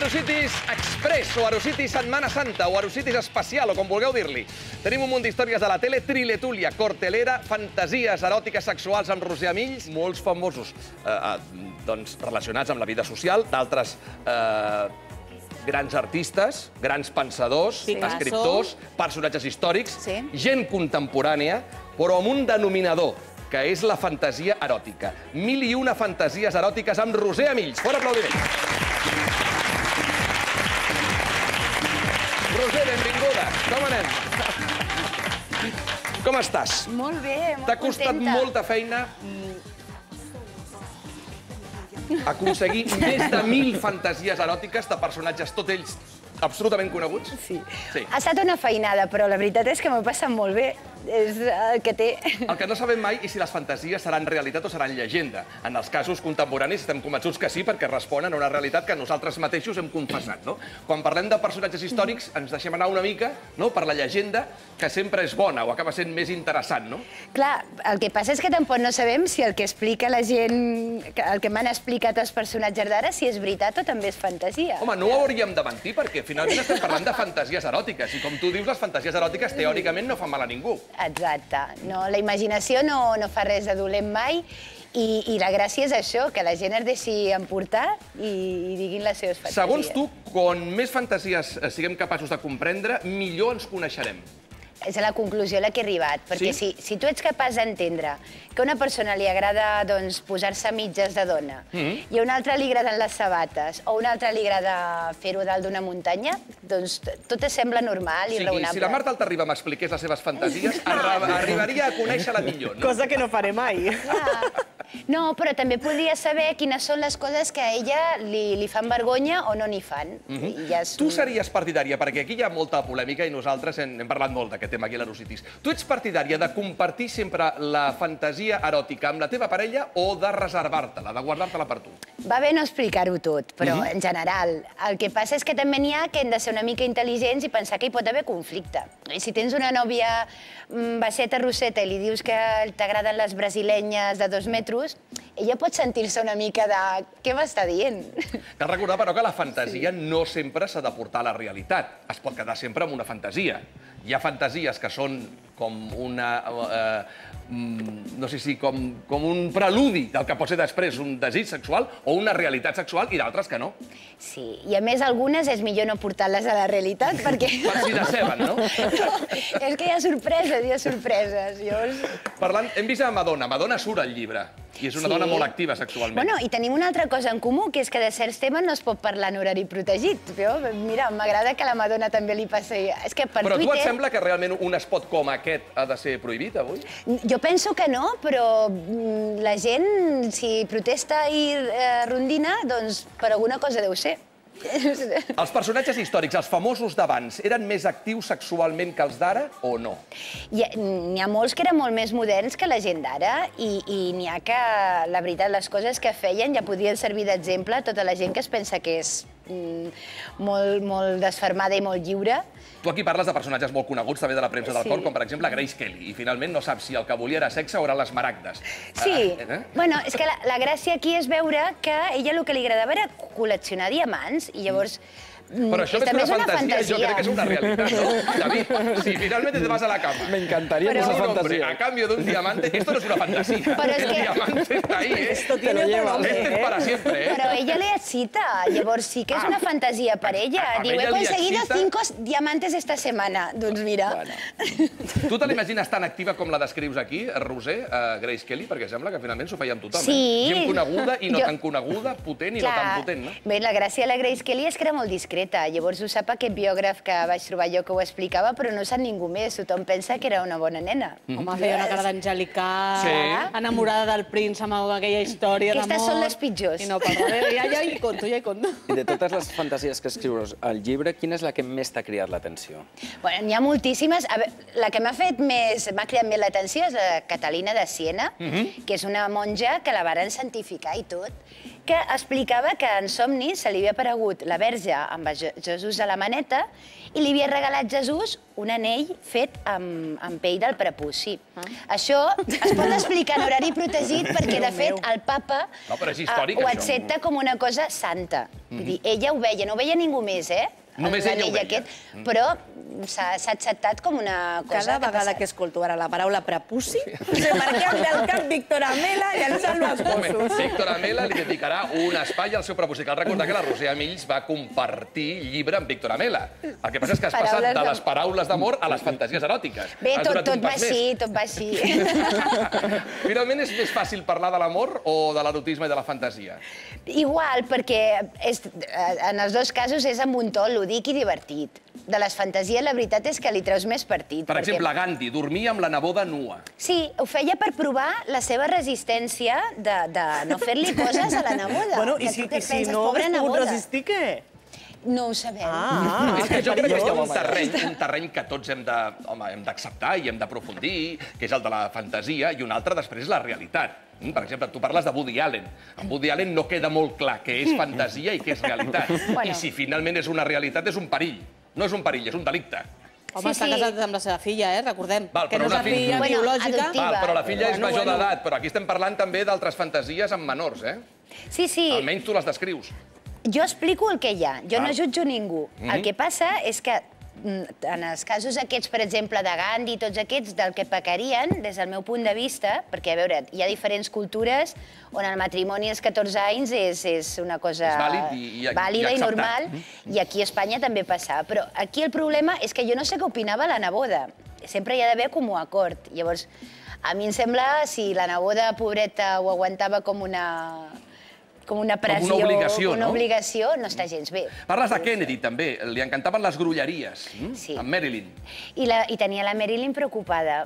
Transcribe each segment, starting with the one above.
Arocitis Express, o Arocitis Setmana Santa, o Arocitis Especial, o com vulgueu dir-li. Tenim un munt d'històries de la tele, Triletúlia, Cortelera, fantasies eròtiques sexuals amb Roser Amills, molts famosos relacionats amb la vida social, d'altres grans artistes, grans pensadors, escriptors, personatges històrics, gent contemporània, però amb un denominador, que és la fantasia eròtica. 1001 fantasies eròtiques amb Roser Amills. Fora aplaudiments. Roser, benvinguda. Com anem? Com estàs? Molt bé, molt contenta. T'ha costat molta feina aconseguir més de 1000 fantasies eròtiques de personatges, tots ells absolutament coneguts? Sí. Ha estat una feinada, però la veritat és que m'ho he passat molt bé. És el que té. El que no sabem mai és si les fantasies seran realitat o seran llegenda. En els casos contemporanis estem convençuts que sí, perquè responen a una realitat que nosaltres mateixos hem confessat. Quan parlem de personatges històrics ens deixem anar una mica per la llegenda, que sempre és bona o acaba sent més interessant, no? Clar, el que passa és que tampoc no sabem si el que explica la gent, el que m'han explicat els personatges d'ara, si és veritat o també és fantasia. Home, no ho hauríem de mentir, perquè finalment estem parlant de fantasies eròtiques, i com tu dius, les fantasies eròtiques teòricament no fan mal a ningú. Exacte. La imaginació no fa res de dolent mai, i la gràcia és això, que la gent es deixi emportar i diguin les seves fantasies. Segons tu, com més fantasies siguem capaços de comprendre, millor ens coneixerem. És la conclusió a la que he arribat, perquè si tu ets capaç d'entendre que a una persona li agrada posar-se mitges de dona i a una altra li agraden les sabates o a una altra li agrada fer-ho dalt d'una muntanya, doncs tot et sembla normal i raonable. Si la Marta Altarriba m'expliqués les seves fantasies, arribaria a conèixer-la millor. Cosa que no faré mai. No, però també podria saber quines són les coses que a ella li fan vergonya o no n'hi fan. Tu series partidària, perquè aquí hi ha molta polèmica i nosaltres hem parlat molt d'aquest tema aquí a l'Arocitis. Tu ets partidària de compartir sempre la fantasia eròtica amb la teva parella o de reservar-te-la, de guardar-te-la per tu? Va bé no explicar-ho tot, però en general. El que passa és que també n'hi ha que hem de ser una mica intel·ligents i pensar que hi pot haver conflicte. I si tens una nòvia baixeta rosseta i li dius que t'agraden les brasilenyes de 2 metres, ella pot sentir-se una mica de... Què m'està dient? Cal recordar, però, que la fantasia no sempre s'ha de portar a la realitat. Es pot quedar sempre amb una fantasia. Hi ha fantasies que són com una... no sé si com un preludi del que pot ser després un desig sexual o una realitat sexual, i d'altres que no. Sí, i a més algunes és millor no portar-les a la realitat perquè... Per si deceben, no? És que hi ha sorpreses, Parlant, hem vist a Madonna. Madonna surt al llibre. I és una dona molt activa sexualment. Bueno, i tenim una altra cosa en comú, que és que de certs temes no es pot parlar en horari protegit. Mira, m'agrada que a la Madonna també li passi... Però a tu et sembla que realment un espot com aquest ha de ser prohibit avui? Jo penso que no, però la gent, si protesta i rondina, doncs per alguna cosa deu ser. Els personatges històrics, els famosos d'abans, eren més actius sexualment que els d'ara o no? N'hi ha molts que eren molt més moderns que la gent d'ara i n'hi ha que, la veritat, les coses que feien ja podrien servir d'exemple a tota la gent que es pensa que és molt desfermada i molt lliure. Tu aquí parles de personatges molt coneguts també de la premsa del cor, com per exemple Grace Kelly, i finalment no saps si el que volia era sexe o eren les maragdes. Sí, bueno, és que la gràcia aquí és veure que a ella el que li agradava era col·leccionar diamants, i llavors... Però això més que una fantasia, jo crec que és una realitat, ¿no? David, si finalmente te vas a la cama. Me encantaría esa fantasía. A cambio de un diamante, esto no es una fantasía. El diamante está ahí, ¿eh? Esto tiene otro nombre. Este es para siempre, ¿eh? Però ella li excita, llavors sí que és una fantasia per ella. Diu, he conseguido 5 diamantes esta setmana. Doncs mira. Tu te l'imagines tan activa com la descrius aquí, Roser, Grace Kelly? Perquè sembla que finalment s'ho feia amb tothom. Gent coneguda i no tan coneguda, potent i no tan potent, no? Bé, la gràcia de la Grace Kelly és que era molt discreta. Llavors ho sap aquest biògraf que vaig trobar jo que ho explicava, però no sap ningú més. Tothom pensa que era una bona nena. Home, feia una cara d'angelical, enamorada del príncep amb aquella història d'amor. Aquestes són les pitjors. I no parla. Ja hi conto. I de totes les fantasies que escrius al llibre, quina és la que més t'ha cridat l'atenció? Bueno, n'hi ha moltíssimes. La que m'ha cridat més l'atenció és la Catalina de Siena, que és una monja que la varen santificar i tot. que explicava que en somni se li havia aparegut la Verge amb Jesús a la maneta i li havia regalat Jesús un anell fet amb pell del prepuci. Això es pot explicar en horari protegit perquè, de fet, el papa ho accepta com una cosa santa. Vull dir, ella ho veia, no ho veia ningú més, Només ella ho veia. Però s'ha acceptat com una cosa Cada vegada que escolto ara la paraula prepuci, se marquem del cap Víctor Amela llançant els gossos. Víctor Amela li dedicarà un espai al seu prepuci. Cal recordar que la Roser Mills va compartir llibre amb Víctor Amela. El que passa és que has passat de les paraules d'amor a les fantasies eròtiques. Bé, tot va així. Finalment, és més fàcil parlar de l'amor o de l'erotisme i de la fantasia? Igual, perquè en els dos casos és amb un to lúdic i divertit. De les fantasies, la veritat és que li treus més partit. Per exemple, Gandhi dormia amb la neboda nua. Sí, ho feia per provar la seva resistència de no fer-li coses a la neboda. Bueno, i si no hagués pogut resistir, què? No ho sabem. És que jo crec que hi ha un terreny que tots hem d'acceptar i hem d'aprofundir, que és el de la fantasia, i un altre després és la realitat. Per exemple, tu parles de Woody Allen. En Woody Allen no queda molt clar què és fantasia i què és realitat. I si finalment és una realitat, és un perill. No és un perill, és un delicte. Home, està casat amb la seva filla, recordem. Que no és una la filla biològica. Però la filla és major d'edat. Però aquí estem parlant també d'altres fantasies amb menors, Sí. Almenys tu les descrius. Jo explico el que hi ha, jo no jutjo ningú. El que passa és que en els casos aquests, per exemple, de Gandhi, tots aquests, del que pecarien, des del meu punt de vista, perquè, a veure, hi ha diferents cultures on el matrimoni als 14 anys és una cosa vàlida i normal, i aquí a Espanya també passava. Però aquí el problema és que jo no sé què opinava la neboda. Sempre hi ha d'haver com un acord. Llavors, a mi em sembla, si la neboda, pobreta, ho aguantava com una pressió, com una obligació, una obligació, no està gens bé. Parles de Kennedy, també. Li encantaven les grolleries, amb Marilyn. I tenia la Marilyn preocupada,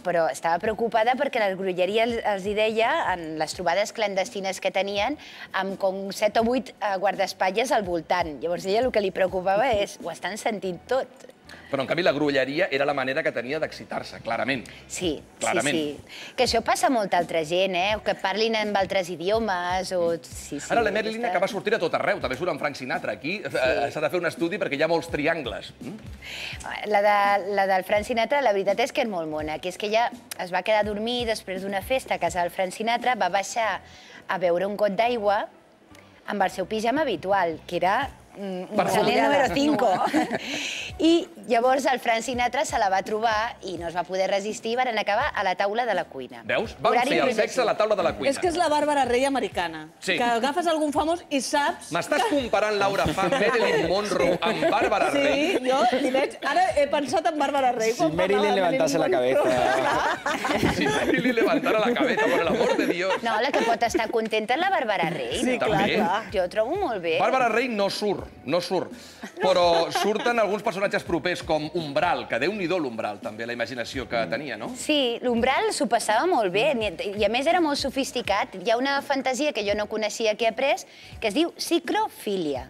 però estava preocupada perquè les grolleries els hi deia, en les trobades clandestines que tenien, amb com 7 o 8 guardaespatlles al voltant. Llavors ella el que li preocupava és, ho estan sentint tot. Però, en canvi, la grolleria era la manera que tenia d'excitar-se, clarament. Sí. Que això passa a molta altra gent, que parlin amb altres idiomes o... Ara, la Marilyn acaba de sortir a tot arreu, també surt amb Frank Sinatra. Aquí s'ha de fer un estudi perquè hi ha molts triangles. La del Frank Sinatra, la veritat és que és molt mona, que és que ella es va quedar a dormir després d'una festa a casa del Frank Sinatra, va baixar a beure un got d'aigua amb el seu pijama habitual, que era un xalet número 5. I llavors el Frank Sinatra se la va trobar i no es va poder resistir i van acabar a la taula de la cuina. Veus? Van fer el sexe a la taula de la cuina. És que és la Bàrbara Rey americana. Que agafes algun famós i saps... M'estàs comparant Laura Fan, Marilyn Monroe amb Bàrbara Rey? Sí, jo li veig... Ara he pensat en Bàrbara Rey. Si Marilyn levantase la cabeza. Si Marilyn levantara la cabeza, por el amor de Dios. No, la que pot estar contenta és la Bàrbara Rey. Sí, clar. Jo ho trobo molt bé. Bàrbara Rey no surt, però surten alguns personatges propers com Umbral, que Déu-n'hi-do l'Umbral, també, la imaginació que tenia, no? Sí, l'Umbral s'ho passava molt bé, i a més era molt sofisticat. Hi ha una fantasia que jo no coneixia que he après, que es diu psicrofília,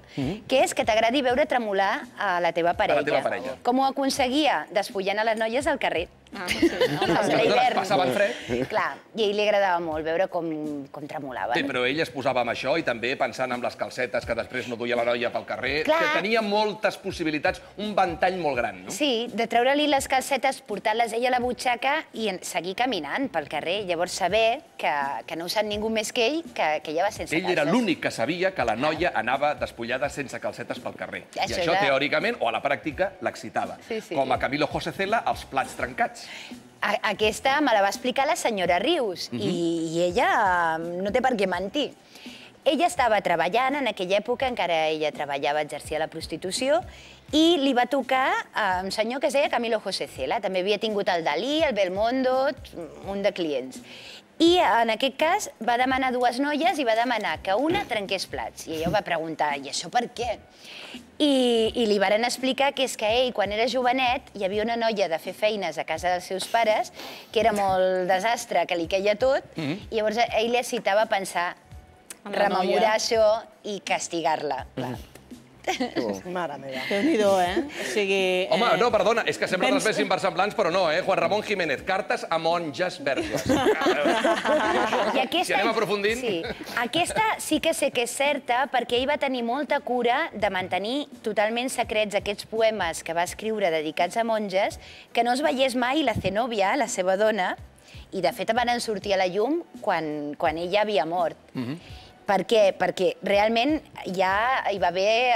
que és que t'agradi veure tremolar a la teva parella. Com ho aconseguia? Despullant a les noies al carrer. Passaven fred. Clar, i a ell li agradava molt veure com tremolaven. Sí, però ell es posava amb això i també pensant en les calcetes que després no duia la noia pel carrer, que tenia moltes possibilitats, un ventall molt gran, no? Sí, de treure-li les calcetes, portar-les ella a la butxaca i seguir caminant pel carrer. Llavors saber que no ho sap ningú més que ell, que ella va sense calces. Ell era l'únic que sabia que la noia anava despullada sense calcetes pel carrer. I això, teòricament, o a la pràctica, l'excitava. Com a Camilo José Cela, els plats trencats. Aquesta me la va explicar la senyora Rius i ella no té per què mentir. Ella estava treballant, en aquella època encara ella treballava, exercia la prostitució, i li va tocar un senyor que es deia Camilo José Cela. També havia tingut el Dalí, el Belmondo, un de clients. I en aquest cas va demanar 2 noies i va demanar que una trenqués plats. I ella va preguntar, i això per què? I li varen explicar que és que ell, quan era jovenet, hi havia una noia de fer feines a casa dels seus pares, que era molt desastre, que li queia tot, i llavors ell li excitava pensar rememorar això i castigar-la. Mare meva. Déu-n'hi-do, O sigui... Home, no, perdona, és que sempre transmessin versemblants, però no, Juan Ramon Jiménez, cartes a monges verges. Si anem aprofundint... Sí, aquesta sí que sé que és certa, perquè ell va tenir molta cura de mantenir totalment secrets aquests poemes que va escriure dedicats a monges, que no es veiés mai la Zenobia, la seva dona, i de fet van sortir a la llum quan ella havia mort. Per què? Perquè realment ja hi va haver,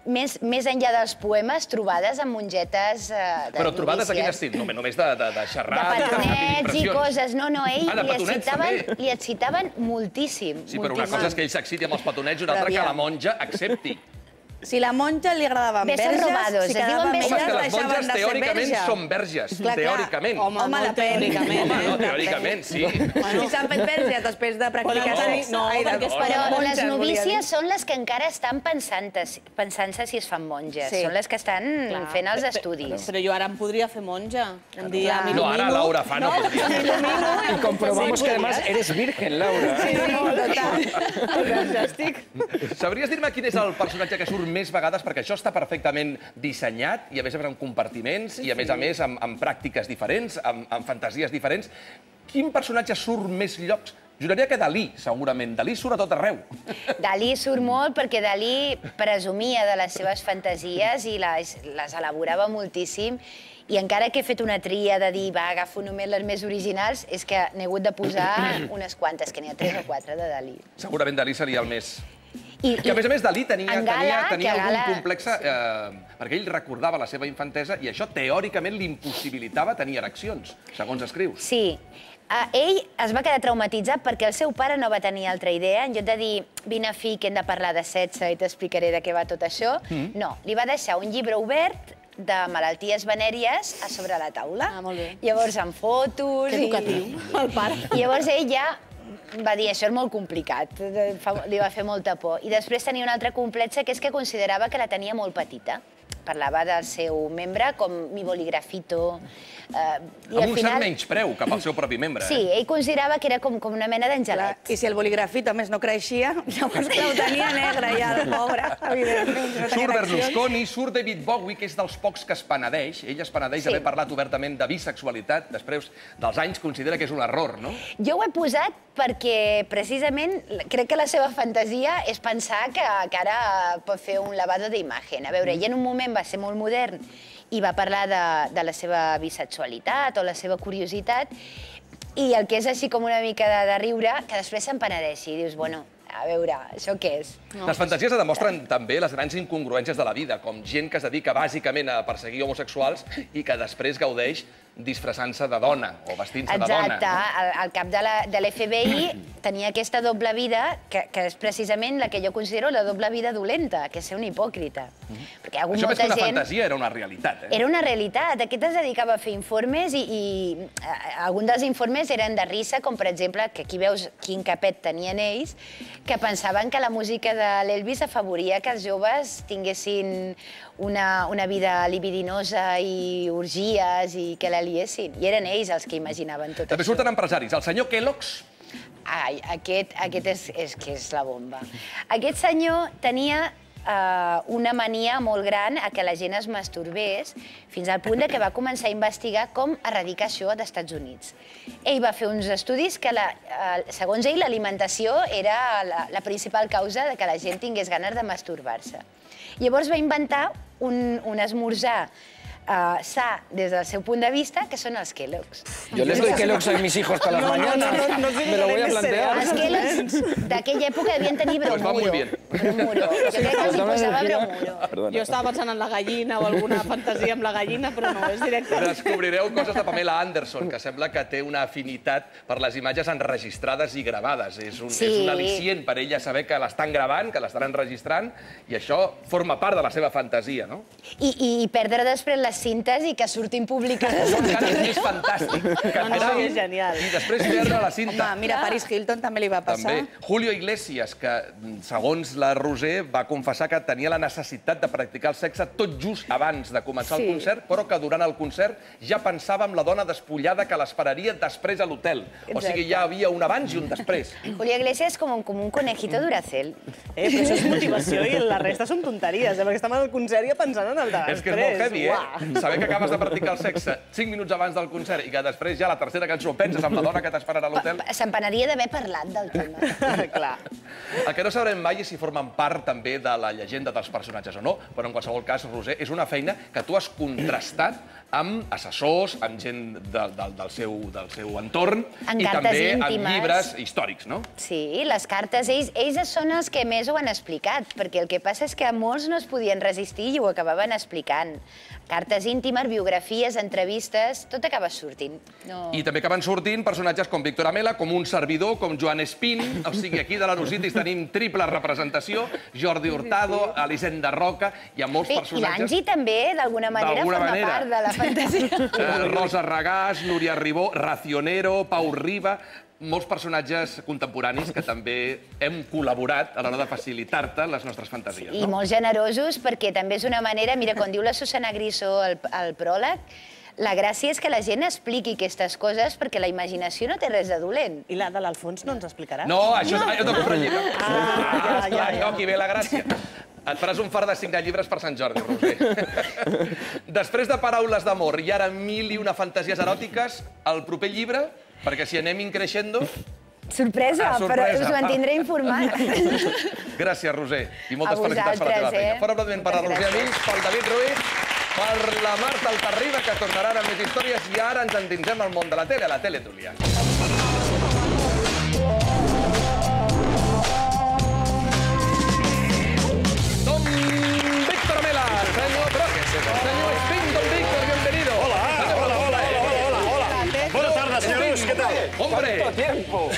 més enllà dels poemes, trobades amb mongetes de novícies. Però trobades de quin estil? Només de xerrar? De petonets i coses. No, ell li excitaven moltíssim. Sí, però una cosa és que ell s'exciti amb els petonets i una altra que la monja accepti. Si la monja li agradaven verges, si quedava amb elles, deixaven de ser teòricament són verges, teòricament. Home, teòricament. Home, no, teòricament, sí. Si s'han fet verges després de practicar sexe... Però les novícies són les que encara estan pensant-se si es fan monges. Són les que estan fent els estudis. Però jo ara em podria fer monja. Un dia m'il·lumino... No, ara Laura fa no podria. Y comprobamos que además eres virgen, Laura. Sí, total. Sabries dir-me quin és el personatge que surt més vegades, perquè això està perfectament dissenyat i a més amb compartiments i a més amb pràctiques diferents, amb fantasies diferents. Quin personatge surt més llocs? Juraria que Dalí, segurament. Dalí surt a tot arreu. Dalí surt molt perquè Dalí presumia de les seves fantasies i les elaborava moltíssim. I encara que he fet una tria de dir, va, agafo només les més originals, és que n'he hagut de posar unes quantes, que n'hi ha 3 o 4 de Dalí. Segurament Dalí seria el més... Que, a més, Dalí tenia algun complex, perquè ell recordava la seva infantesa i això, teòricament, l'impossibilitava tenir ereccions, segons escrius. Sí. Ell es va quedar traumatitzat perquè el seu pare no va tenir altra idea. En lloc de dir, vine, fill, que hem de parlar de sexe i t'explicaré de què va tot això, no, li va deixar un llibre obert de malalties venèries a sobre la taula. Ah, molt bé. Llavors, amb fotos... Que educatiu, el pare. I llavors ell ja va dir, això és molt complicat, li va fer molta por. I després tenia un altre complex, que és que considerava que la tenia molt petita. Parlava del seu membre com mi boligrafito. Amb un cert menyspreu cap al seu propi membre. Sí, ell considerava que era com una mena d'angelet. I si el boligrafito, a més, no creixia, llavors que ho tenia negre ja, el pobre, evidentment. Surt Berlusconi, surt David Bowie, que és dels pocs que es penedeix. Ell es penedeix d'haver parlat obertament de bisexualitat. Després dels anys considera que és un error, no? Jo ho he posat perquè, precisament, crec que la seva fantasia és pensar que ara pot fer un lavado d'imatge. A veure, ell en un moment va ser molt modern i va parlar de la seva bisexualitat o la seva curiositat, i el que és així com una mica de riure, que després se'n penedeixi i dius, bueno, a veure, això què és? Les fantasies demostren també les grans incongruències de la vida, com gent que es dedica bàsicament a perseguir homosexuals i que després gaudeix disfressant-se de dona o vestint-se de dona. Exacte. El cap de l'FBI tenia aquesta doble vida, que és precisament la que jo considero la doble vida dolenta, que és ser un hipòcrita. Això més que una fantasia era una realitat. Era una realitat. Aquest es dedicava a fer informes i alguns dels informes eren de risa, com per exemple, que aquí veus quin capet tenien ells, que pensaven que la música de l'Elvis afavoria que els joves tinguessin una vida libidinosa i orgies i que la liessin. I eren ells els que imaginaven tot això. També surten empresaris. El senyor Kellogg's... Ai, aquest és que és la bomba. Aquest senyor tenia una mania molt gran a que la gent es masturbés, fins al punt que va començar a investigar com erradicar això als Estats Units. Ell va fer uns estudis que, segons ell, l'alimentació era la principal causa de que la gent tingués ganes de masturbar-se. Llavors va inventar un esmorzar sa des del seu punt de vista, que són els Kellogg's. Yo les doy Kellogg's a mis hijos todas las mañanas. Me lo voy a plantear. Els Kellogg's d'aquella època devien tenir bromuro. Bromuro. Jo crec que els hi posava bromuro. Jo estava pensant en la gallina o alguna fantasia amb la gallina, però no, és directe. Descobrireu coses de Pamela Anderson, que sembla que té una afinitat per les imatges enregistrades i gravades. És un al·licient per ella saber que l'estan gravant, que l'estan enregistrant, i això forma part de la seva fantasia, no? I perdre després les cintes i que surtin publicades. Encara és més fantàstic. És genial. I després perdre la cinta. Home, mira, Paris Hilton també li va passar. També. Julio Iglesias, que segons la Roser va confessar que tenia la necessitat de practicar el sexe tot just abans de començar el concert, però que durant el concert ja pensava en la dona despullada que l'esperaria després a l'hotel. O sigui, ja havia un abans i un després. Julio Iglesias és com un conejito Duracell. Però això és motivació i la resta són tonteries, perquè estem al concert ja pensant en el de després. És que és molt heavy, eh? Saber que acabes de practicar el sexe 5 minuts abans del concert i que després ja la tercera cançó penses amb la dona que t'esperarà a l'hotel. S'empanaria d'haver parlat del tema. Clar. El que no sabrem mai és si formen part també de la llegenda dels personatges o no, però en qualsevol cas, Roser, és una feina que tu has contrastat amb assessors, amb gent del seu entorn i també amb llibres històrics, no? Sí, les cartes, ells són els que més ho han explicat, perquè el que passa és que molts no es podien resistir i ho acabaven explicant. Cartes íntimes, biografies, entrevistes, tot acaba sortint. I també acaben sortint personatges com Víctor Amela, com un servidor, com Joan Espín, o sigui, aquí de l'Arositis tenim triple representació, Jordi Hurtado, Elisenda Roca, hi ha molts personatges... I l'Angi també, d'alguna manera, forma part de la fantasia. Rosa Regàs, Núria Ribó, Racionero, Pau Riba... molts personatges contemporanis que també hem col·laborat a l'hora de facilitar-te les nostres fantasies. I molt generosos, perquè també és una manera... Mira, quan diu la Susana Griso al pròleg, la gràcia és que la gent expliqui aquestes coses perquè la imaginació no té res de dolent. I la de l'Alfons no ens explicarà? No, això és de comprar llibre. Aquí ve la gràcia. Et faràs un far de signar llibres per Sant Jordi, Roser. Després de Paraules d'amor i ara 1001 fantasies eròtiques, el proper llibre, perquè si anem increixendo... Sorpresa, però us mantindré informat. Gràcies, Roser, i moltes felicitats per la teva feina. Fora aplaudiment per la Roser Amills, pel David Ruiz, per la Marta Altarriba, que tornaran amb més històries, i ara ens endinsem al món de la tele, a la Teletúlia. Don Víctor Amela, senyor Broques, senyor Espín, don Víctor, bienvenido. Hola. Buenas tardes, señores, ¿qué tal? ¡Hombre! ¿Cuánto tiempo?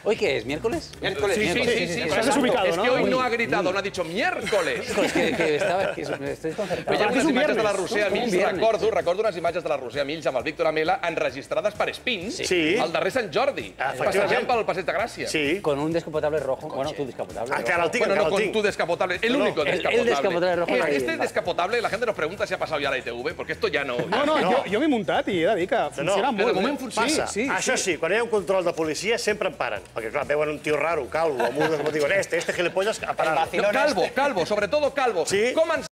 ¿Hoy qué es? ¿Miércoles? Miércoles. Sí. Estás desubicado, Es ¿no? que hoy no ha gritado, no ha dicho miércoles. Es que estoy desconcertado. Veiem unes imatges de la Roser Amills, viernes. recordo unes imatges de la Roser Amills amb el Víctor Amela enregistrades per Spins Sí. al darrer Sant Jordi, passejant pel Passeig de Gràcia. Sí. Con un descapotable rojo. Bueno, tu descapotable. Encara el tinc, Bueno, encara no el con tinc. tu descapotable, el único descapotable. el descapotable rojo. Este descapotable, la gente nos pregunta si ha pasado ya a la ITV, porque esto ya no... No, jo m'he muntat i he de dir que funciona de molt moment bé. funciona. Passa. Això sí, quan hi ha un control de policia sempre em paren. Perquè, clar, veuen un tio raro, calvo, amb un... Diuen, este gilipollas, a parar. Calvo, sobre todo calvo. Sí. Com ens